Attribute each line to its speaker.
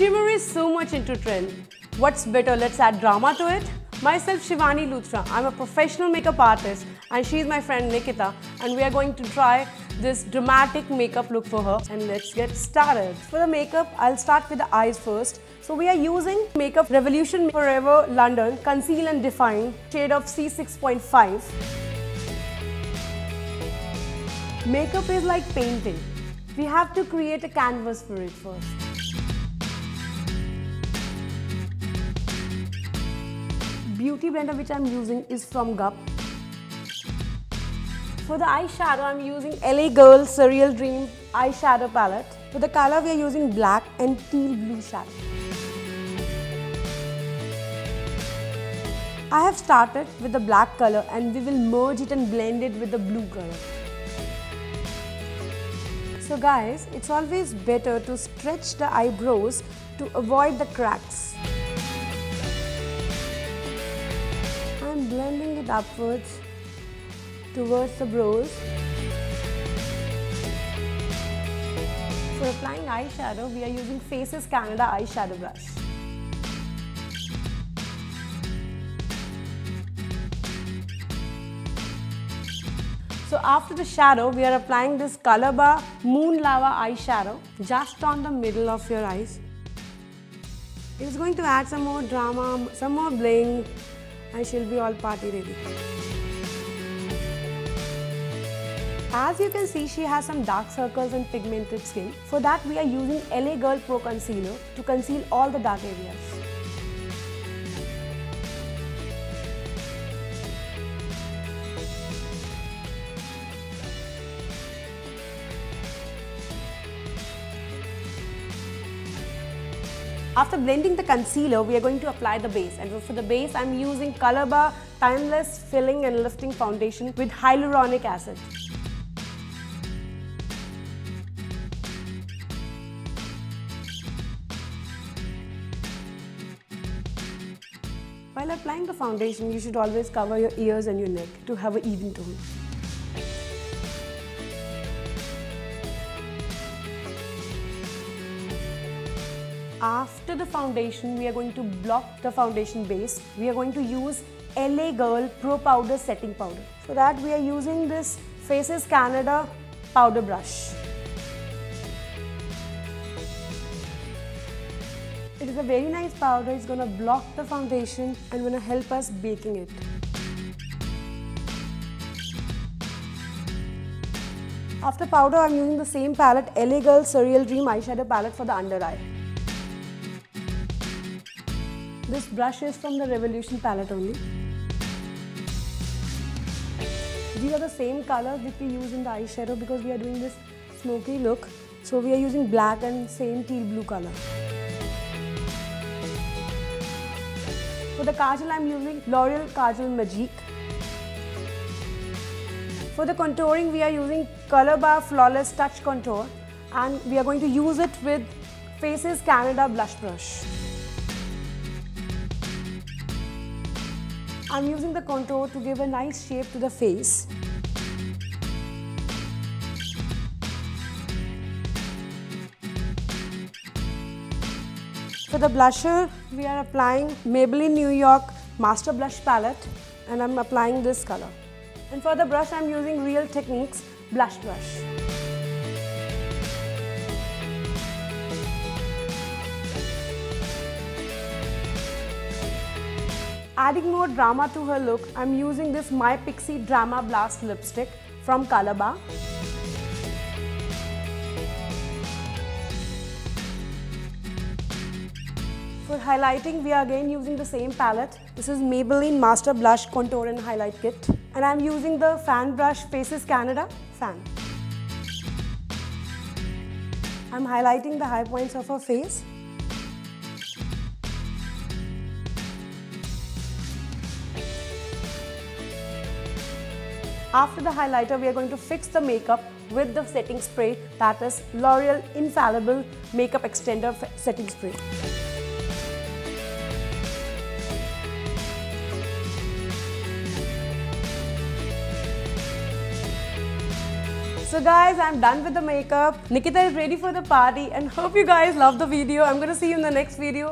Speaker 1: Shimmer is so much into trend. What's better? Let's add drama to it. Myself, Shivani Luthra. I'm a professional makeup artist and she's my friend Nikita, and we are going to try this dramatic makeup look for her. And let's get started. For the makeup, I'll start with the eyes first. So we are using Makeup Revolution Forever London Conceal and Define shade of C6.5. Makeup is like painting. We have to create a canvas for it first. Beauty blender which I'm using is from GUP. For the eyeshadow, I'm using LA Girl Surreal Dream eyeshadow palette. For the color, we are using black and teal blue shadow. I have started with the black color and we will merge it and blend it with the blue color. So guys, it's always better to stretch the eyebrows to avoid the cracks. I'm blending it upwards towards the brows. For applying eyeshadow, we are using Faces Canada eyeshadow brush. So after the shadow, we are applying this Colorbar Moon Lava eyeshadow just on the middle of your eyes. It is going to add some more drama, some more bling, and she'll be all party ready. As you can see, she has some dark circles and pigmented skin. For that, we are using LA Girl Pro Concealer to conceal all the dark areas. After blending the concealer, we are going to apply the base. And for the base, I'm using Colorbar Timeless Filling and Lifting Foundation with Hyaluronic Acid. While applying the foundation, you should always cover your ears and your neck to have an even tone. After the foundation, we are going to block the foundation base. We are going to use LA Girl Pro Powder Setting Powder. For that, we are using this Faces Canada powder brush. It is a very nice powder. It's going to block the foundation and going to help us baking it. After powder, I'm using the same palette, LA Girl Surreal Dream eyeshadow palette for the under eye. This brush is from the Revolution palette only. These are the same colors which we use in the eyeshadow because we are doing this smoky look. So we are using black and same teal blue color. For the kajal, I'm using L'Oreal Kajal Magique. For the contouring, we are using Colorbar Flawless Touch Contour, and we are going to use it with Faces Canada blush brush. I'm using the contour to give a nice shape to the face. For the blusher, we are applying Maybelline New York Master Blush Palette, and I'm applying this color. And for the brush, I'm using Real Techniques Blush Brush. Adding more drama to her look, I'm using this My Pixie Drama Blast lipstick from Colorbar. For highlighting, we are again using the same palette. This is Maybelline Master Blush Contour and Highlight Kit. And I'm using the fan brush Faces Canada fan. I'm highlighting the high points of her face. After the highlighter, we are going to fix the makeup with the setting spray, that is L'Oreal Infallible Makeup Extender Setting Spray. So guys, I'm done with the makeup. Nikita is ready for the party and hope you guys love the video. I'm going to see you in the next video.